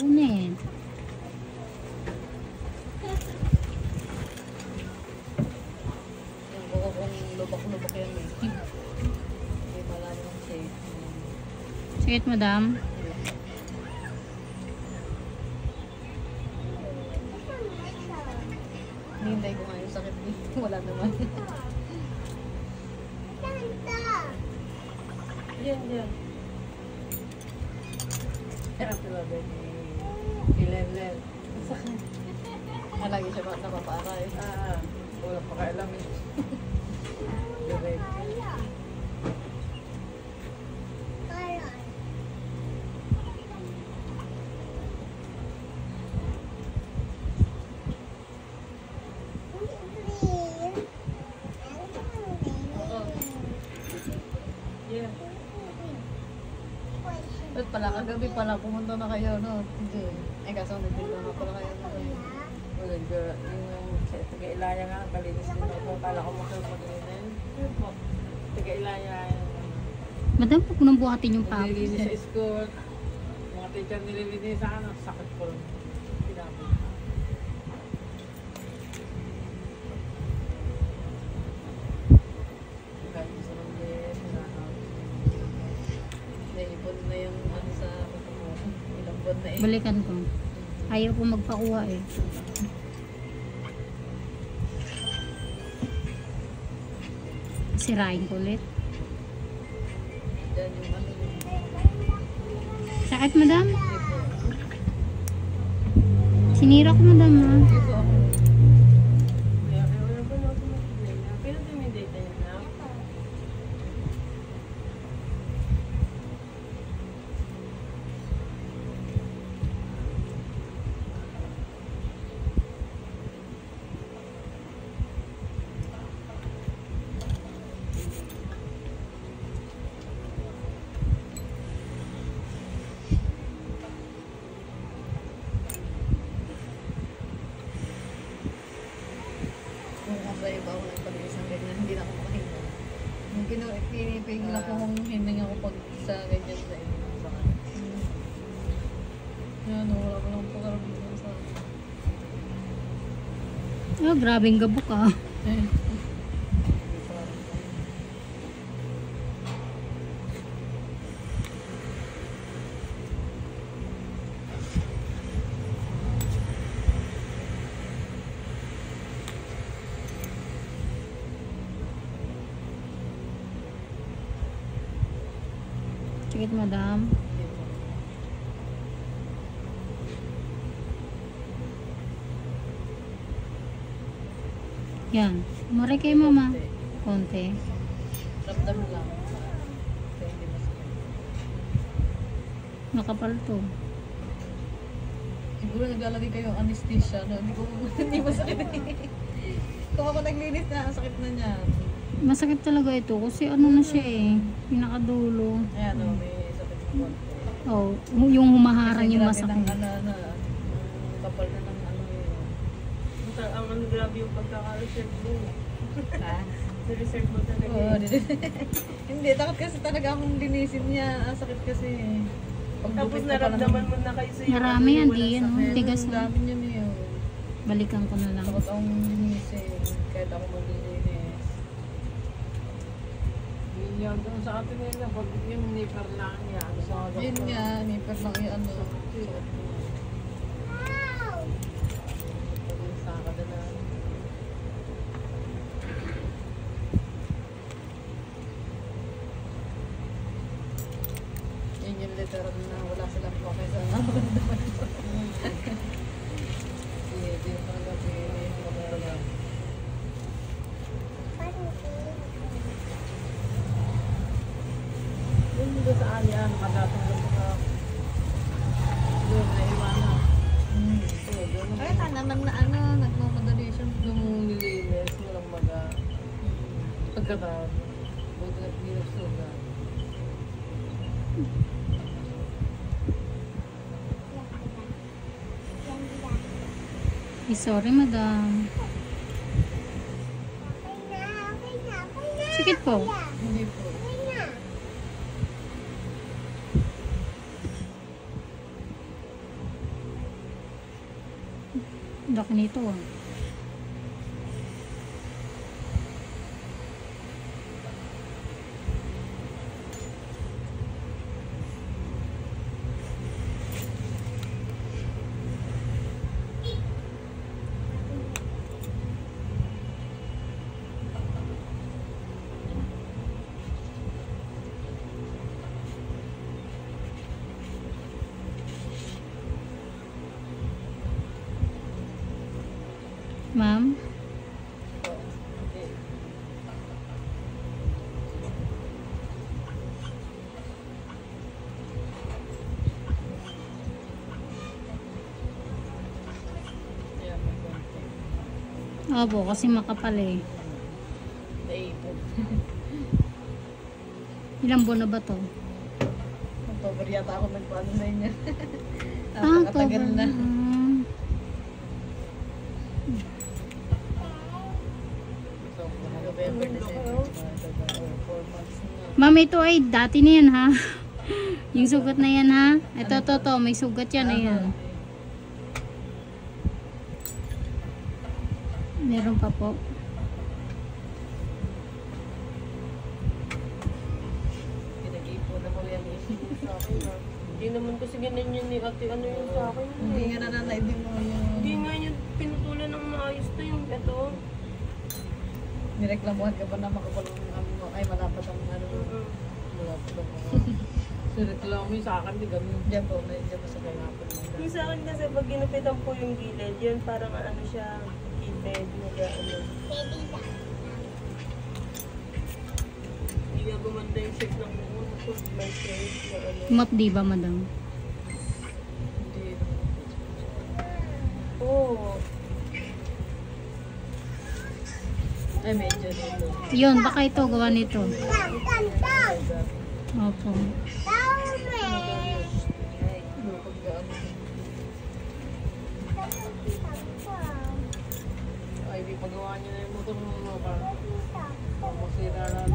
Unin. Yung buko kong lubak-lubak yan eh. Hindi malalim ang shape. Sakit, madam? Hinihintay ko nga yung sakit dito. Wala naman. Yan, yan. Happy birthday. Ilen-len. Sakit. Lagi siya napaparay. Wala pa kailam eh. Direct. Yeah. Ba't pala kagabi pala pumunta na kayo, no? Hindi. Eh kaso nagpinta na pala kayo na kayo. Wala girl. Yung taga-Ilaya nga, kalinis din ako. Kala ko makapag-inin. Taga-Ilaya. Madam, pag nang buhatin yung pawis. Nililinis sa school. Mga teacher nililinis sa akin. Sakit ko rin. Pinapin. Kahit sa Rambles, naipon na yung ano sa ilang buwan na eh. Balikan ko. Ayaw ko magpakuha eh. Sirain ko ulit. Yan yung ano yung Sakit, madam? Sinira ko, madam, ha? dito ako. Kaya wala pa na ako mag-play na. Pero may data yan na. Kung sa iba ako nagpag-isang isang ganyan, hindi na ako makahinga. Yung pinipigil ako kung hininga ako pag sa ganyan sa iba. Sa kanya. Yan, wala ko lang pagkaramdaman sa akin. Oh, grabing gabok, ah. Sakit, madam? Yan. Maray kay mama. Konti. Ramdam lang. Kaya hindi masakit. Makapal to. Siguro naglalagay kayo ng anesthesia, no? Hindi masakit. Kung ako naglinis na, ang sakit na niya. Masakit talaga ito kasi ano na siya eh. Pinakadulo. Ayan, no, may sakit ng konti. Oh, yung humaharang yung Kasi grabe masakit. ng ano, kapal na ng ano yun. Ang ano grabe yung pagkaka-reserve mo. Ha? Na-reserve mo talaga. Oo, hindi, takot kasi talaga akong linisin niya. Ang sakit kasi. Tapos naramdaman mo na kayo sa iyo. Marami yan, di yan. Oh. Tigas Ang na. dami niya niyo. Balikan ko na lang. Takot akong linisin. Kahit ako maglilinis. Yun doon sa atin nila, pag yung nipper lang yan. Yun nga, nipper lang yung ano. Pag-insa ka na lang. Yun yung literal na wala silang okay sa nararamdaman ko. Hindi yung mga gabi, mga Yun doon sa area, nakadatong doon sa doon na iwanan. Kaya tanamang na ano, nagmamadali siya. Nung nilinis, walang maga. Pagkatapos, buti na pinagsuga. Sorry, madam. Sakit po. Hindi po. Laki nito ah. Ma'am? Okay. Yeah, may konti. Opo, kasi makapal eh. Naipon. Ilang buwan na ba to? October yata ako nagpaano na inyo. Ah, Napakatagal October. na. So, November, December, 4 months na. Ma'am, ito ay dati na yan ha. Yung sugat na yan ha. Ito, to. May sugat yan. Ayan. Meron pa po. Pinag-ipon na ko yan eh. Sa akin na. Hindi naman kasi ganyan yun ni ate. Ano yung sa akin? Hindi nga nananay din mo yung... Hindi nga yun pinutulan ng maayos to yung ito. Nireklamuhan ka ba na makakulong mo? Ay, malapad ang ano. Malapad ang mga... Nireklamo yung sa akin, di ganun. Diyan po, diyan po sa kahapon. Yung sa akin kasi pag ginupitan po yung gilid, yun parang ano siya, heated, nag-ano. Hindi nga gumanda yung shape ng buko. Tapos may shape na ano. Map di ba, madam? Hindi. Oo. Ay, medyo dito. Yun, baka ito gawa nito. Opo. Ay, di pagawa niyo na yung motor mo mga pa. Masira natin.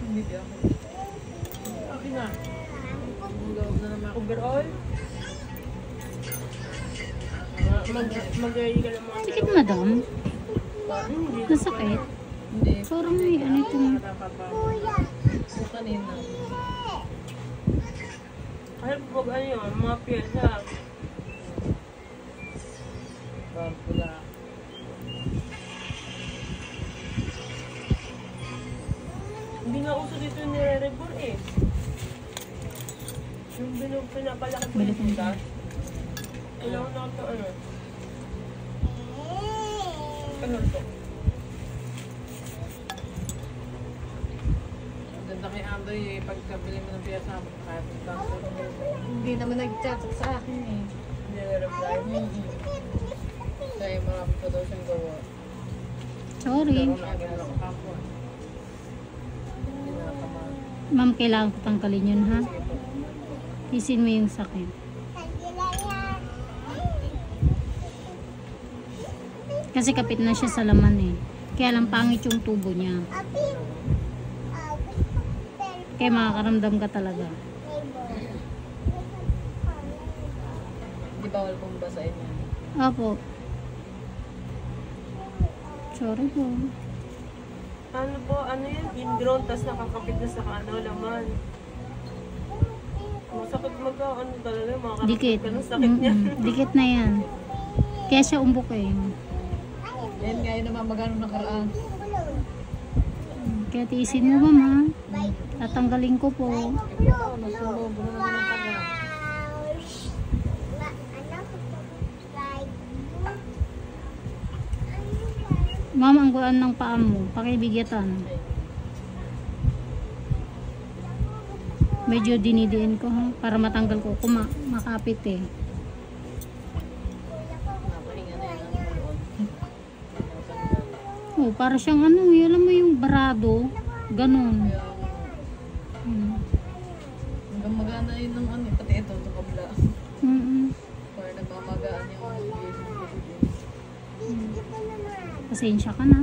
Hindi ako. Okay na. Mag-loob na naman ako. Overall? Mag-ready ka ng mga Sakit, madam? Hindi. Nasakit? Hindi. Parang may ano ito. So, kanina. Kahit pag ano yun, mga pyesa. Barbula. Hindi nga uso dito yung nire-rebor eh. Yung pinapalaki po yung butas. Kailangan na ito ano. Ano ito? Ang ganda kay Andoy eh, pagkabili mo ng piyasa mo, kahit hindi naman nag-chat sa akin eh. Nire-reply. Kaya marami pa daw siyang gawa. Sorry. Pero lagi na ako kapwa. Hindi na nakamahal. Ma'am, kailangan ko tanggalin yun ha. Tisin mo yung sakit. Kasi kapit na siya sa laman eh. Kaya lang pangit yung tubo niya. Kaya makakaramdam ka talaga. Di bawal pong basahin yan. Opo. Sorry po. Ano po, ano yan? Ingrown, tas nakakapit na sa ano, laman. Masakit ano talaga, makakapit Dikit. ka ng sakit niya. Dikit na yan. Kaya siya umbok eh. Yan nga yun naman magano nakaraan. Kaya tiisin mo mama. Tatanggalin ko po. Ito, nasunog na naman ang taga. Ma'am, ang guan ng paa mo. Pakibigyatan. Medyo dinidiin ko ha. Para matanggal ko. Makapit eh. Napahinga na yan ang malon. Oh, para siyang ano, alam mo yung barado. Ganon. Kaya, Hmm. hanggang magana yun ng ano, pati ito, ito kabla. Para nagmamagaan yung gilid-gilid. Pasensya ka na.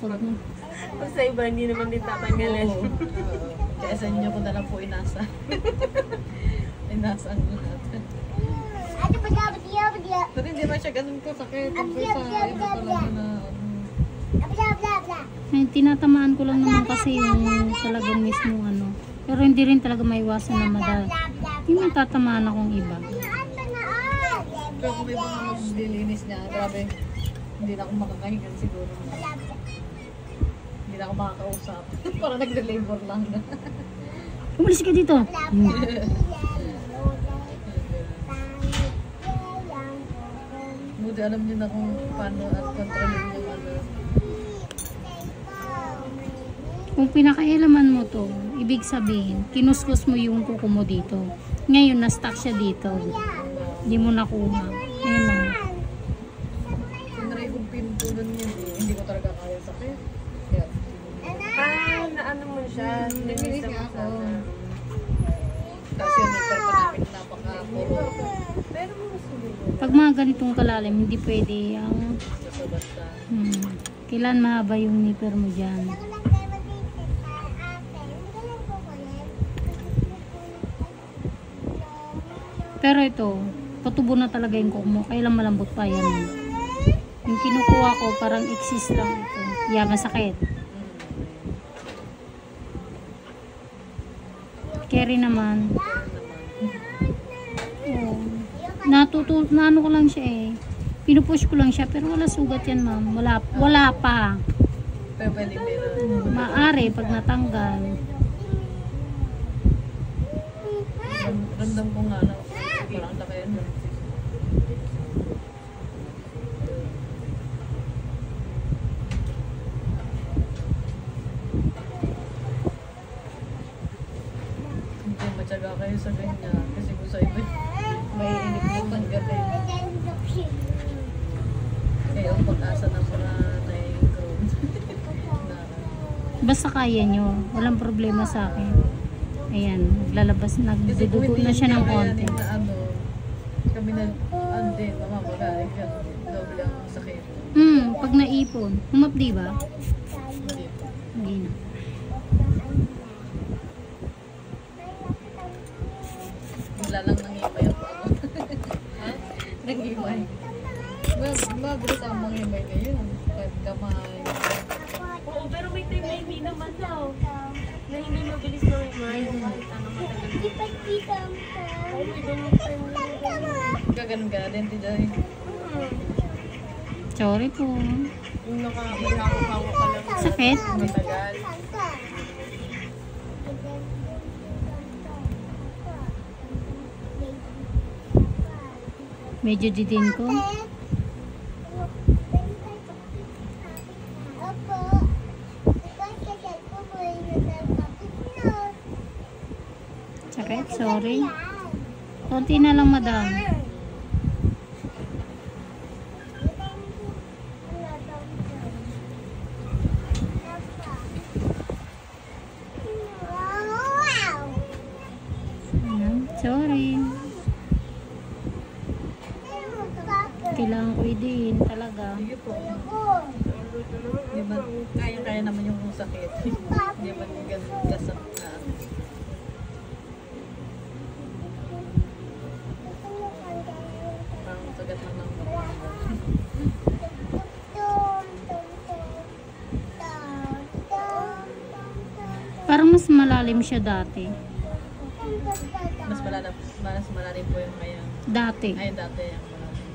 pag Pag sa iba, hindi naman din tatanggalin. Oo. Kaya sa inyo ko na lang po inasa. Inasaan mo natin. Pero hindi ba siya ganun ko sakit? Pero sa iba talaga na ay, tinatamaan ko lang naman kasi yung talagang mismo ano. Pero hindi rin talaga maiwasan na yung matatamaan akong iba. Pero kung may mga maglilinis niya, grabe. Hindi na ako makakahingan siguro. Hindi na ako makakausap. Parang nagle-labor lang na. Umalis ka dito. Buti alam niyo na kung paano at kontrolin yung ano. Kung pinakailaman mo to, ibig sabihin, kinuskus mo yung kuko mo dito. Ngayon, na-stuck siya dito. Hindi mo nakuha. Ayun lang. Sinry kong pintulan niya, hindi ko talaga kaya sakit. Kaya, Naano mo siya? nilinis niya ako. Kasi yung nipper pa namin napaka-puro. Pero masulit. Pag mga ganitong kalalim, hindi pwede ang Basta-basta. kailan mahaba yung nipper mo dyan. Pero ito, patubo na talaga yung kuko mo. Kailan malambot pa yan. Yung kinukuha ko, parang exist lang ito. Yeah, masakit. Carry naman. Oh. Na ano ko lang siya eh. Pinupush ko lang siya, pero wala sugat yan, ma'am. Wala pa. Pero pwede meron. Maari pag natanggal. Ramdam ko nga na parang laki yan. Hindi, matyaga kayo sa ganyan. Kasi kung sa iba, may inip na tanggalin. Kaya ang pag-asa na para na yung Crohn. Basta kaya nyo. Walang problema sa akin. Ayan, naglalabas, Kasi kung nagdudugo hindi na siya ng niya konti. kayanin na ano, kami na, ano din, mamamagaling ka, doble ang sakit. Pag naipon. Humapdi ba? Hindi po. Hindi na. Bigla lang nangimay ako. Nangimay. Mabilis ang mangimay ngayon. Kahit kamay. Oo, pero may time na hindi naman daw. Na hindi mabilis na remind. Kahit ano matagal. Oo, may ganun time na Gaganon ka na din, Tiday. Sorry po. yung nakahawak ka lang. Sakit? Matagal. Medyo didin ko. Sakit? Sorry. Konti na lang, madam. Ayan, sorry. Kailangan ko i-din talaga. Sige po. Di ba, kaya naman yung sakit. Di ba yung ganun kasakit na. Parang sagat lang ng Parang mas malalim siya dati. mas malalim po yung ngayon. Dati. Ay, dati yung malalim.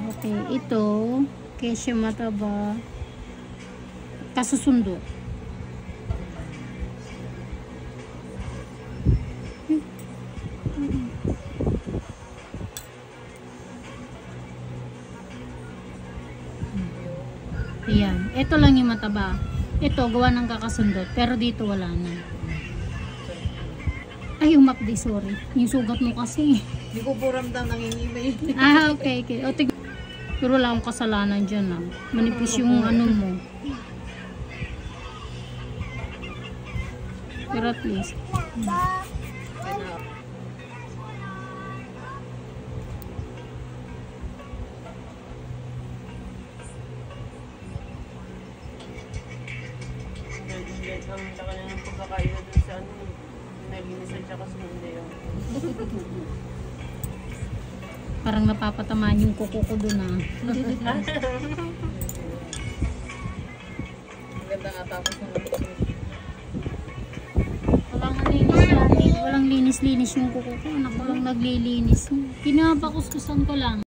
Okay, ito, kesyo mataba, kasusundo. Ayan, ito lang yung mataba. Ito, gawa ng kakasundot, pero dito wala na. Ay, umapdi, sorry. Yung sugat mo kasi. Hindi ko po ramdam nanginimay. Okay, okay. O, pero wala akong kasalanan dyan, ah. Manipis yung ano mo. Pero at least. Ang laka na ng pagkakain na dun sa ano, nalinis at saka sumundi yun. Parang napapatamaan yung kuko ko dun ah. Maganda nga tapos ng Walang linis yung kuko ko. Anak ko lang naglilinis. Pinapakuskusan ko lang.